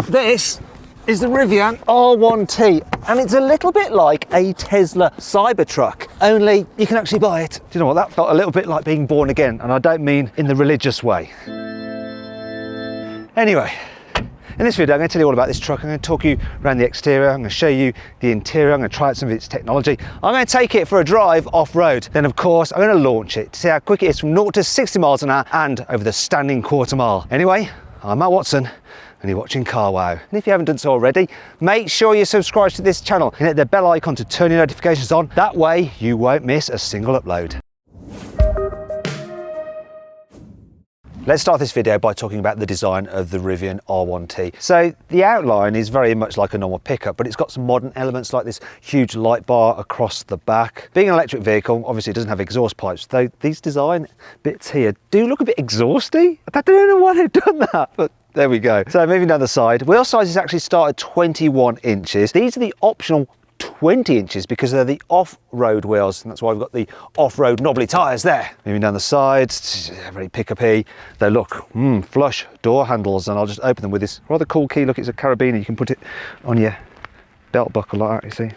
This is the Rivian R1T, and it's a little bit like a Tesla Cybertruck, only you can actually buy it. Do you know what, that felt a little bit like being born again, and I don't mean in the religious way. Anyway, in this video I'm going to tell you all about this truck. I'm going to talk you around the exterior, I'm going to show you the interior, I'm going to try out some of its technology, I'm going to take it for a drive off-road, then of course I'm going to launch it to see how quick it is from 0 to 60 miles an hour and over the standing quarter mile. Anyway, I'm Matt Watson, and you're watching Car Wow. And if you haven't done so already, make sure you subscribe to this channel and hit the bell icon to turn your notifications on. That way you won't miss a single upload. Let's start this video by talking about the design of the Rivian R1T. So the outline is very much like a normal pickup, but it's got some modern elements like this huge light bar across the back. Being an electric vehicle, obviously it doesn't have exhaust pipes, though these design bits here do look a bit exhausty. I don't know why they've done that, but there we go. So moving down the side, wheel sizes actually start at 21 inches. These are the optional 20 inches because they're the off-road wheels, and that's why we've got the off-road knobbly tyres there. Moving down the sides, very pick-up-y. They look flush door handles, and I'll just open them with this rather cool key. Look, it's a carabiner. You can put it on your belt buckle like that, you see.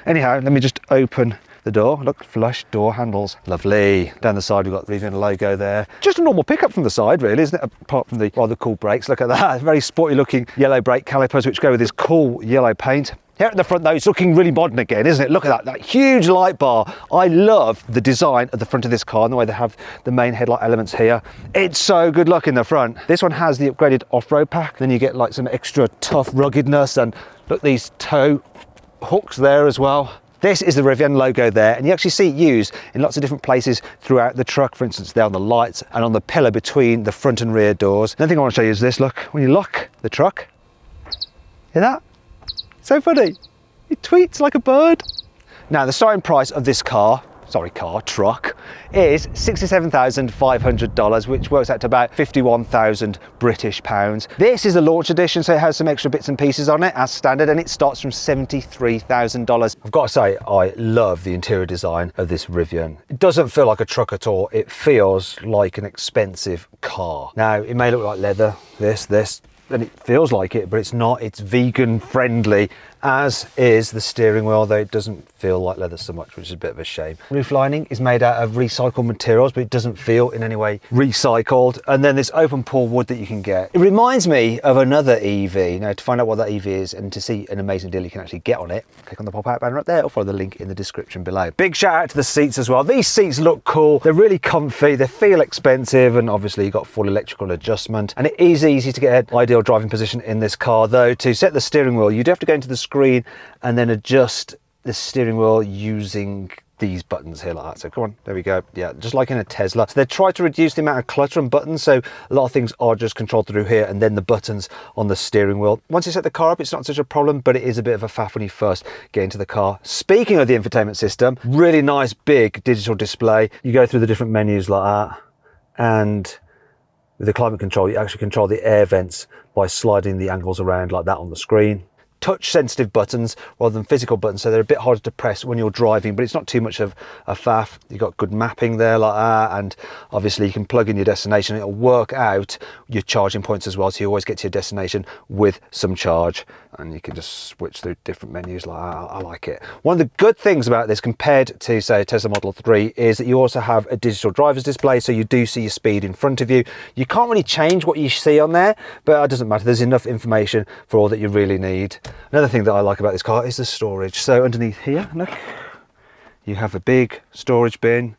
Anyhow, let me just open the door. Look, flush door handles. Lovely. Down the side, we've got the Rivian logo there. Just a normal pickup from the side, really, isn't it? Apart from the rather cool brakes. Look at that. Very sporty looking yellow brake calipers, which go with this cool yellow paint. Here at the front though, it's looking really modern again, isn't it? Look at that huge light bar. I love the design at the front of this car and the way they have the main headlight elements here. It's so good look in the front. This one has the upgraded off-road pack. Then you get like some extra tough ruggedness, and look, these tow hooks there as well. This is the Rivian logo there, and you actually see it used in lots of different places throughout the truck. For instance, there on the lights and on the pillar between the front and rear doors. Another thing I want to show you is this. Look, when you lock the truck, hear that? So funny, it tweets like a bird. Now the starting price of this truck is $67,500, which works out to about 51,000 British pounds. This is the launch edition, so it has some extra bits and pieces on it as standard, and it starts from $73,000. I've got to say, I love the interior design of this Rivian. It doesn't feel like a truck at all. It feels like an expensive car. Now, it may look like leather, this, and it feels like it, but it's not. It's vegan friendly, as is the steering wheel, though it doesn't feel like leather so much, which is a bit of a shame. Roof lining is made out of recycled materials, but it doesn't feel in any way recycled. And then this open pore wood that you can get. It reminds me of another EV. Now, to find out what that EV is and to see an amazing deal you can actually get on it, click on the pop-out banner up there or follow the link in the description below. Big shout out to the seats as well. These seats look cool. They're really comfy. They feel expensive, and obviously you've got full electrical adjustment. And it is easy to get an ideal driving position in this car, though. To set the steering wheel, you do have to go into the screen and then adjust the steering wheel using these buttons here like that. So come on, there we go. Yeah, just like in a Tesla. So they try to reduce the amount of clutter and buttons, so a lot of things are just controlled through here and then the buttons on the steering wheel. Once you set the car up, it's not such a problem, but it is a bit of a faff when you first get into the car. Speaking of the infotainment system, really nice big digital display. You go through the different menus like that, and with the climate control, you actually control the air vents by sliding the angles around like that on the screen. Touch sensitive buttons rather than physical buttons, so they're a bit harder to press when you're driving, but it's not too much of a faff. You've got good mapping there like that, and obviously you can plug in your destination. It'll work out your charging points as well, so you always get to your destination with some charge, and you can just switch through different menus like that. I like it. One of the good things about this compared to, say, a Tesla Model 3 is that you also have a digital driver's display, so you do see your speed in front of you. You can't really change what you see on there, but it doesn't matter. There's enough information for all that you really need. Another thing that I like about this car is the storage. So underneath here, look, you have a big storage bin,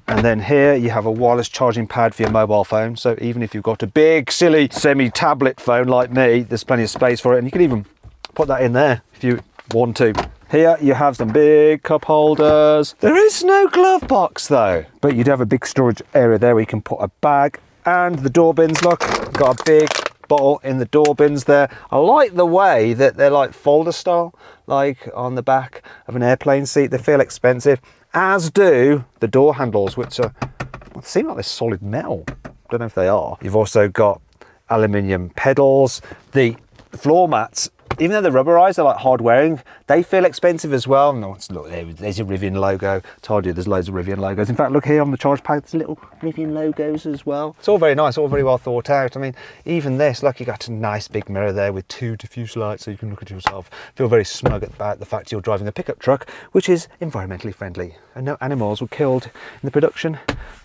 and then here you have a wireless charging pad for your mobile phone. So even if you've got a big silly semi-tablet phone like me, there's plenty of space for it, and you can even put that in there if you want to. Here you have some big cup holders. There is no glove box though, but you do have a big storage area there where you can put a bag, and the door bins, look, got a big bottle in the door bins there. I like the way that they're like folder style, like on the back of an airplane seat. They feel expensive, as do the door handles, which are, well, they seem like they're solid metal. Don't know if they are. You've also got aluminium pedals. The floor mats Even though they're rubberized, they're like hard wearing, they feel expensive as well. No, look, there's your Rivian logo. Told you there's loads of Rivian logos. In fact, look here on the charge pad, there's little Rivian logos as well. It's all very nice, all very well thought out. I mean, even this, look, you got a nice big mirror there with 2 diffuse lights so you can look at yourself. Feel very smug about the fact you're driving a pickup truck, which is environmentally friendly. And no animals were killed in the production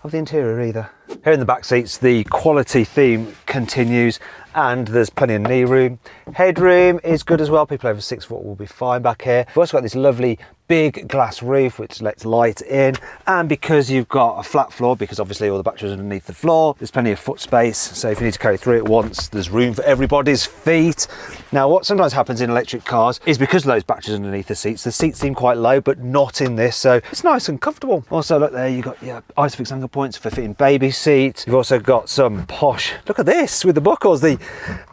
of the interior either. Here in the back seats, the quality theme continues, and there's plenty of knee room. Headroom is good as well. People over 6 foot will be fine back here. We've also got this lovely big glass roof which lets light in, and because you've got a flat floor, because obviously all the batteries are underneath the floor, there's plenty of foot space, so if you need to carry 3 at once, there's room for everybody's feet. Now what sometimes happens in electric cars is because of those batteries underneath the seats seem quite low, but not in this, so it's nice and comfortable. Also look there, you've got your Isofix anchor points for fitting baby seats. You've also got some posh, look at this with the buckles, the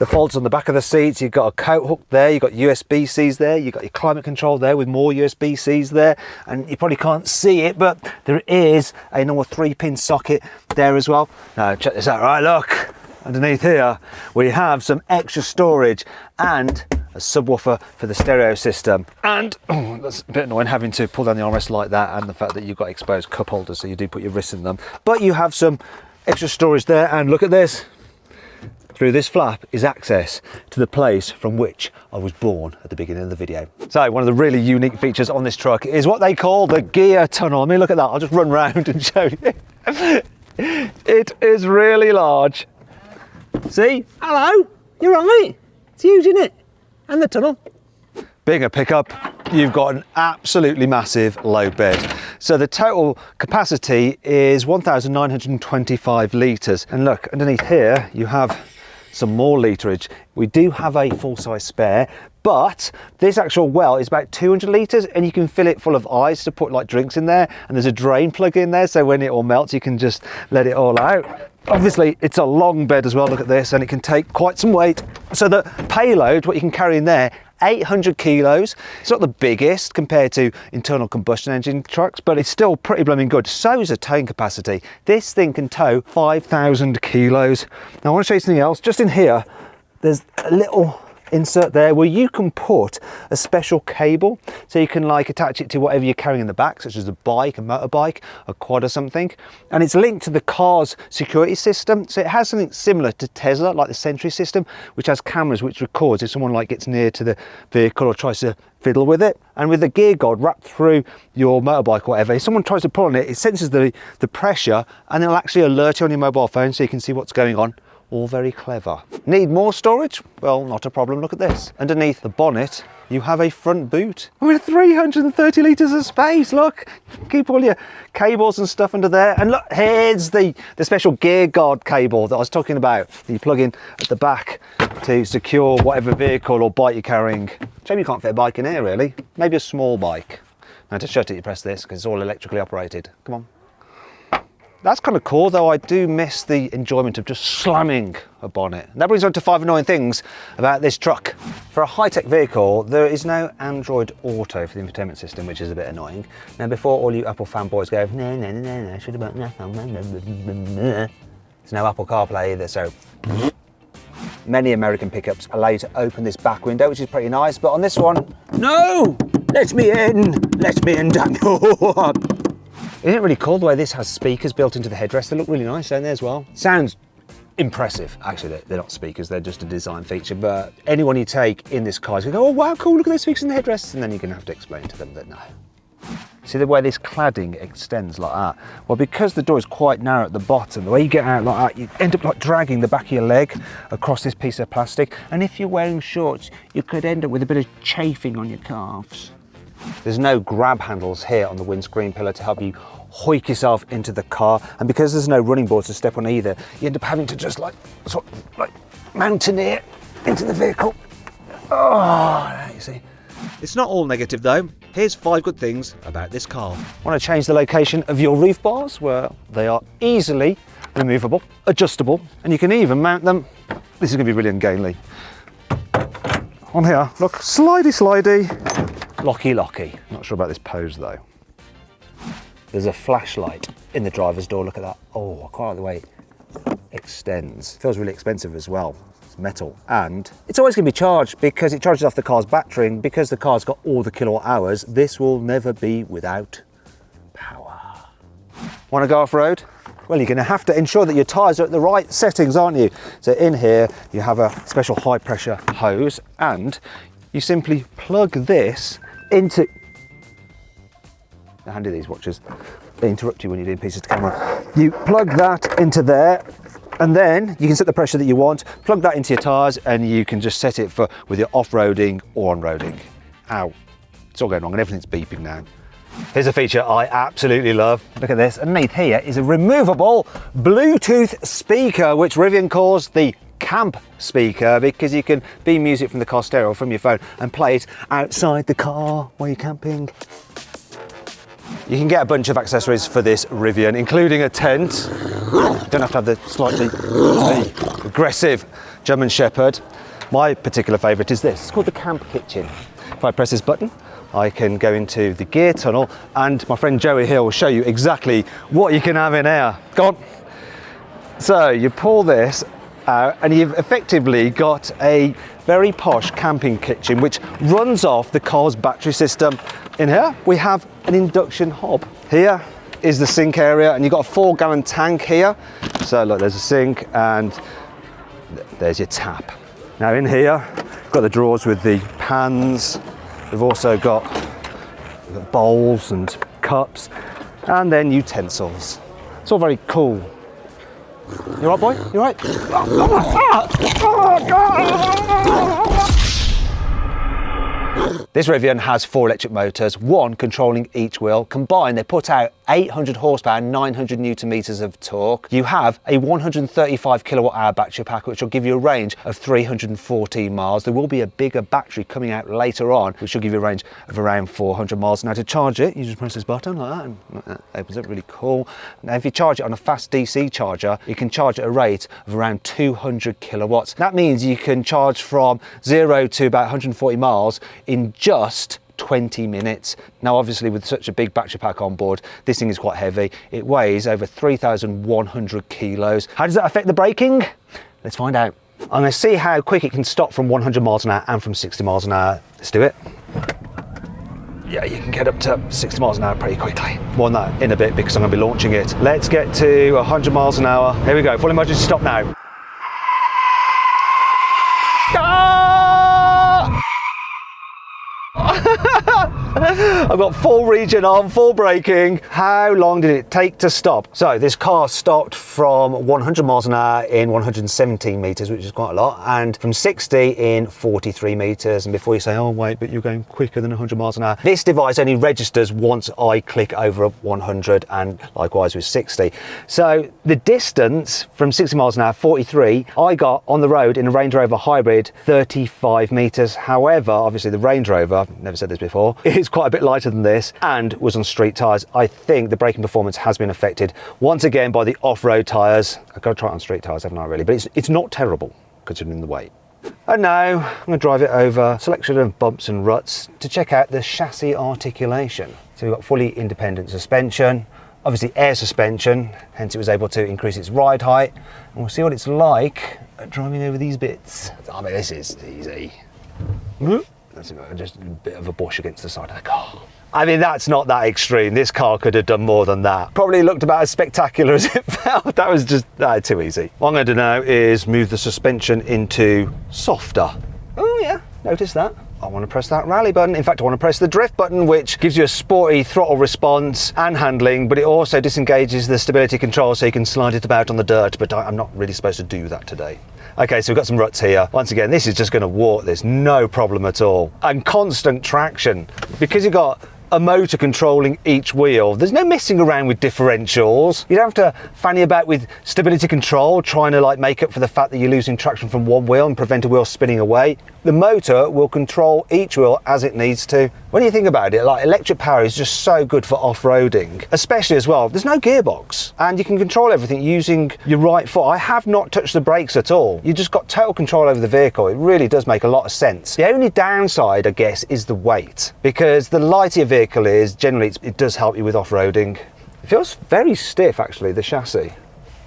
folds on the back of the seats. You've got a coat hook there, you've got USB-Cs there, you've got your climate control there with more USB-Cs there, and you probably can't see it, but there is a normal 3-pin socket there as well. Now check this out, right, look underneath here we have some extra storage and a subwoofer for the stereo system, and that's a bit annoying having to pull down the armrest like that, and the fact that you've got exposed cup holders so you do put your wrists in them, but you have some extra storage there. And look at this, through this flap is access to the place from which I was born at the beginning of the video. So one of the really unique features on this truck is what they call the gear tunnel. I mean, look at that, I'll just run round and show you. It is really large. See? Hello, you're right. It's huge, isn't it? And the tunnel. Being a pickup, you've got an absolutely massive load bed. So the total capacity is 1,925 litres. And look, underneath here, you have some more literage. We do have a full-size spare, but this actual well is about 200 litres, and you can fill it full of ice to put like drinks in there, and there's a drain plug in there, so when it all melts you can just let it all out. Obviously it's a long bed as well, look at this, and it can take quite some weight. So the payload, what you can carry in there, 800 kilos. It's not the biggest compared to internal combustion engine trucks, but it's still pretty blooming good. So is the towing capacity. This thing can tow 5,000 kilos. Now I want to show you something else. Just in here, there's a little insert there where you can put a special cable, so you can like attach it to whatever you're carrying in the back, such as a bike, a motorbike, a quad or something, and it's linked to the car's security system. So it has something similar to Tesla, like the Sentry system, which has cameras which records if someone like gets near to the vehicle or tries to fiddle with it. And with the gear guard wrapped through your motorbike or whatever, if someone tries to pull on it, it senses the pressure, and it'll actually alert you on your mobile phone so you can see what's going on. All very clever. Need more storage? Well, not a problem, look at this. Underneath the bonnet, you have a front boot with 330 litres of space, look. Keep all your cables and stuff under there. And look, here's the special gear guard cable that I was talking about, that you plug in at the back to secure whatever vehicle or bike you're carrying. Shame you can't fit a bike in here, really. Maybe a small bike. Now to shut it, you press this, because it's all electrically operated. Come on. That's kind of cool, though I do miss the enjoyment of just slamming a bonnet. And that brings on to 5 annoying things about this truck. For a high-tech vehicle, there is no Android Auto for the infotainment system, which is a bit annoying. Now, before all you Apple fanboys go, no, should have bought no. There's no Apple CarPlay either, so many American pickups allow you to open this back window, which is pretty nice, but on this one, no! Let me in, Daniel! Isn't it really cool the way this has speakers built into the headrest? They look really nice, don't they, as well? Sounds impressive. Actually, they're not speakers, they're just a design feature, but anyone you take in this car is going to go, oh wow, cool, look at those speakers in the headrests, and then you're going to have to explain to them that no. See the way this cladding extends like that? Well, because the door is quite narrow at the bottom, the way you get out like that, you end up like dragging the back of your leg across this piece of plastic, and if you're wearing shorts, you could end up with a bit of chafing on your calves. There's no grab handles here on the windscreen pillar to help you hoik yourself into the car, and because there's no running boards to step on either, you end up having to just like mountaineer into the vehicle. Oh, you see. It's not all negative though. Here's 5 good things about this car. Want to change the location of your roof bars? Well, they are easily removable, adjustable, and you can even mount them. This is going to be really ungainly. On here, look, slidey. Locky. Not sure about this pose though. There's a flashlight in the driver's door, look at that. Oh, I quite like the way it extends. Feels really expensive as well. It's metal, and it's always going to be charged because it charges off the car's battery, and because the car's got all the kilowatt hours, this will never be without power. Want to go off-road? Well, you're going to have to ensure that your tyres are at the right settings, aren't you? So in here, you have a special high pressure hose, and you simply plug this into... They're handy, these watches. They interrupt you when you're doing pieces to camera. You plug that into there, and then you can set the pressure that you want, plug that into your tyres, and you can just set it for whether you're off-roading or on-roading. Ow, it's all going wrong and everything's beeping now. Here's a feature I absolutely love. Look at this. Underneath here is a removable Bluetooth speaker, which Rivian calls the camp speaker, because you can beam music from the car stereo or from your phone and play it outside the car while you're camping. You can get a bunch of accessories for this Rivian, including a tent. You don't have to have the slightly aggressive German Shepherd. My particular favourite is this. It's called the camp kitchen. If I press this button, I can go into the gear tunnel, and my friend Joey here will show you exactly what you can have in here. Go on. So you pull this out and you've effectively got a very posh camping kitchen which runs off the car's battery system. In here we have an induction hob. Here is the sink area, and you've got a 4-gallon tank here. So look, there's a sink and there's your tap. Now in here, we've got the drawers with the pans. We've also got bowls and cups, and then utensils. It's all very cool. You all right, boy? You all right? This Rivian has 4 electric motors, 1 controlling each wheel. Combined, they put out 800 horsepower, 900 newton meters of torque. You have a 135 kilowatt hour battery pack, which will give you a range of 314 miles. There will be a bigger battery coming out later on, which will give you a range of around 400 miles. Now to charge it, you just press this button like that, and that opens up really cool. Now if you charge it on a fast DC charger, you can charge at a rate of around 200 kilowatts. That means you can charge from 0 to about 140 miles in just 20 minutes. Now obviously with such a big battery pack on board, this thing is quite heavy. It weighs over 3,100 kilos. How does that affect the braking? Let's find out. I'm going to see how quick it can stop from 100 miles an hour and from 60 miles an hour. Let's do it. Yeah, you can get up to 60 miles an hour pretty quickly. More than that in a bit because I'm going to be launching it. Let's get to 100 miles an hour. Here we go, full emergency stop now. I've got full regen on, full braking. How long did it take to stop? So this car stopped from 100 miles an hour in 117 meters, which is quite a lot, and from 60 in 43 meters. And before you say, oh wait, but you're going quicker than 100 miles an hour, this device only registers once I click over 100, and likewise with 60. So the distance from 60 miles an hour, 43, I got on the road in a Range Rover Hybrid, 35 meters. However, obviously the Range Rover, I've never said this before, is quite a bit lighter than this and was on street tyres. I think the braking performance has been affected once again by the off-road tyres. I've got to try it on street tyres, haven't I really? But it's not terrible considering the weight. And now I'm going to drive it over a selection of bumps and ruts to check out the chassis articulation. So we've got fully independent suspension, obviously air suspension, hence it was able to increase its ride height. And we'll see what it's like at driving over these bits. I mean, this is easy. That's just a bit of a bush against the side of the car. I mean, that's not that extreme. This car could have done more than that. Probably looked about as spectacular as it felt. That was just too easy. What I'm going to do now is move the suspension into softer. Oh yeah, notice that. I want to press that rally button. In fact, I want to press the drift button, which gives you a sporty throttle response and handling, but it also disengages the stability control so you can slide it about on the dirt, but I'm not really supposed to do that today. Okay, so we've got some ruts here. Once again, this is just going to walk this, no problem at all. And constant traction. Because you've got a motor controlling each wheel, there's no messing around with differentials. You don't have to fanny about with stability control, trying to like make up for the fact that you're losing traction from one wheel and prevent a wheel spinning away. The motor will control each wheel as it needs to. When you think about it, like electric power is just so good for off-roading, especially as well. There's no gearbox and you can control everything using your right foot. I have not touched the brakes at all. You just got total control over the vehicle. It really does make a lot of sense. The only downside, I guess, is the weight, because the lighter your vehicle is, generally it does help you with off-roading. It feels very stiff actually, the chassis.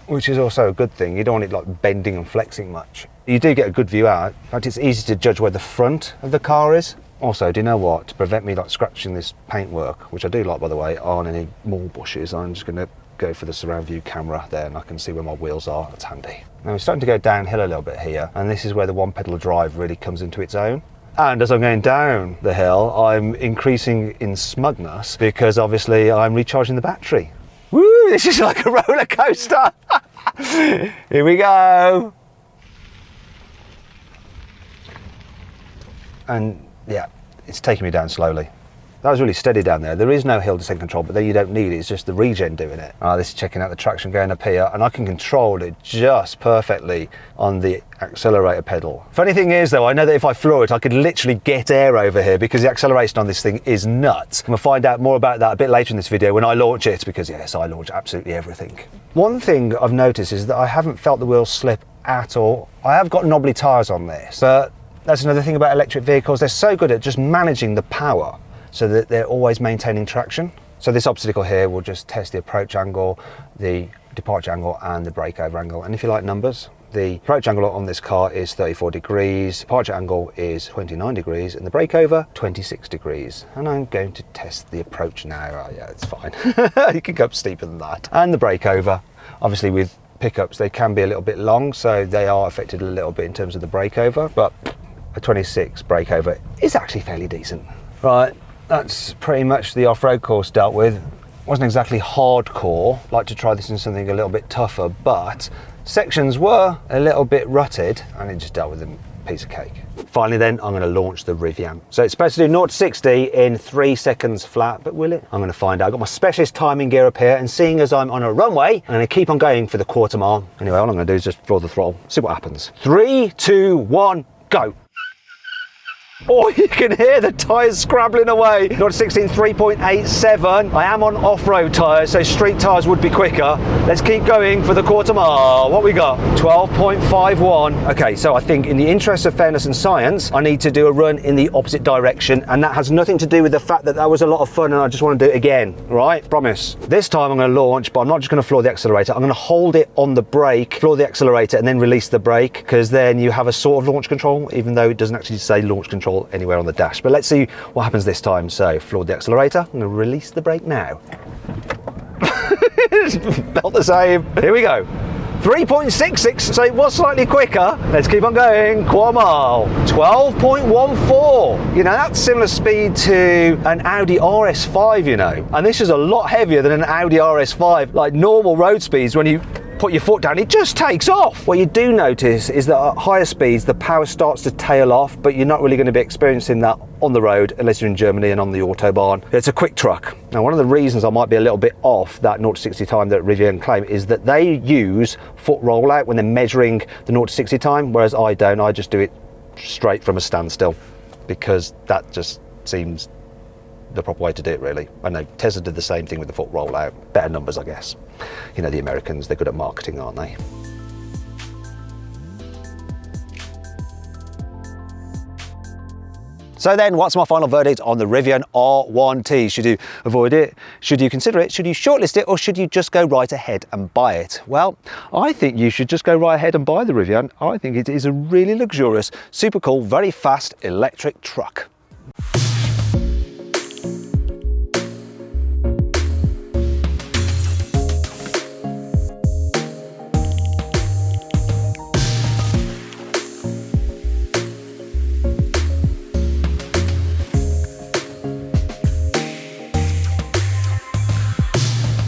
which is also a good thing. You don't want it like bending and flexing much. You do get a good view out. In fact, it's easy to judge where the front of the car is. Also, do you know what? To prevent me like scratching this paintwork, which I do like by the way, on any more bushes, I'm just going to go for the surround view camera there and I can see where my wheels are. That's handy. Now we're starting to go downhill a little bit here, and this is where the one pedal drive really comes into its own. And as I'm going down the hill, I'm increasing in smugness because obviously I'm recharging the battery. Woo, this is like a roller coaster. Here we go. And yeah, it's taking me down slowly. That was really steady down there. There is no hill descent control, but then you don't need it. It's just the regen doing it. This is checking out the traction going up here, and I can control it just perfectly on the accelerator pedal. Funny thing is though, I know that if I floor it, I could literally get air over here because the acceleration on this thing is nuts. We'll find out more about that a bit later in this video when I launch it, because yes, I launch absolutely everything. One thing I've noticed is that I haven't felt the wheels slip at all. I have got knobbly tyres on this, but that's another thing about electric vehicles. They're so good at just managing the power so that they're always maintaining traction. So this obstacle here will just test the approach angle, the departure angle and the breakover angle. And if you like numbers, the approach angle on this car is 34 degrees, departure angle is 29 degrees and the breakover 26 degrees. And I'm going to test the approach now. Oh yeah, it's fine. You can go up steeper than that. And the breakover, obviously with pickups, they can be a little bit long, so they are affected a little bit in terms of the breakover, but a 26 breakover is actually fairly decent. Right. That's pretty much the off-road course dealt with. Wasn't exactly hardcore, like to try this in something a little bit tougher, but sections were a little bit rutted and it just dealt with a piece of cake. Finally then, I'm going to launch the Rivian. So it's supposed to do 0 to 60 in 3 seconds flat, but will it? I'm going to find out. I've got my specialist timing gear up here, and seeing as I'm on a runway, I'm going to keep on going for the quarter mile. Anyway, all I'm going to do is just floor the throttle, see what happens. 3, 2, 1, go. Oh, you can hear the tyres scrabbling away. 0 to 16, 3.87. I am on off-road tyres, so street tyres would be quicker. Let's keep going for the quarter mile. What we got? 12.51. Okay, so I think in the interest of fairness and science, I need to do a run in the opposite direction, and that has nothing to do with the fact that that was a lot of fun and I just want to do it again, right? Promise. This time I'm going to launch, but I'm not just going to floor the accelerator. I'm going to hold it on the brake, floor the accelerator, and then release the brake, because then you have a sort of launch control, even though it doesn't actually say launch control anywhere on the dash. But let's see what happens this time. So floor the accelerator, I'm going to release the brake now. Felt the same. Here we go. 3.66, so it was slightly quicker. Let's keep on going. Quarter mile. 12.14. You know, that's similar speed to an Audi RS5, you know. And this is a lot heavier than an Audi RS5. Like normal road speeds, when you put your foot down, it just takes off. What you do notice is that at higher speeds, the power starts to tail off, but you're not really going to be experiencing that on the road unless you're in Germany and on the Autobahn. It's a quick truck. Now, one of the reasons I might be a little bit off that 0 to 60 time that Rivian claim is that they use foot rollout when they're measuring the 0 to 60 time, whereas I don't. I just do it straight from a standstill because that just seems the proper way to do it, really. I know Tesla did the same thing with the foot rollout. Better numbers, I guess. You know, the Americans, they're good at marketing, aren't they? So then, what's my final verdict on the Rivian R1T? Should you avoid it? Should you consider it? Should you shortlist it? Or should you just go right ahead and buy it? Well, I think you should just go right ahead and buy the Rivian. I think it is a really luxurious, super cool, very fast electric truck.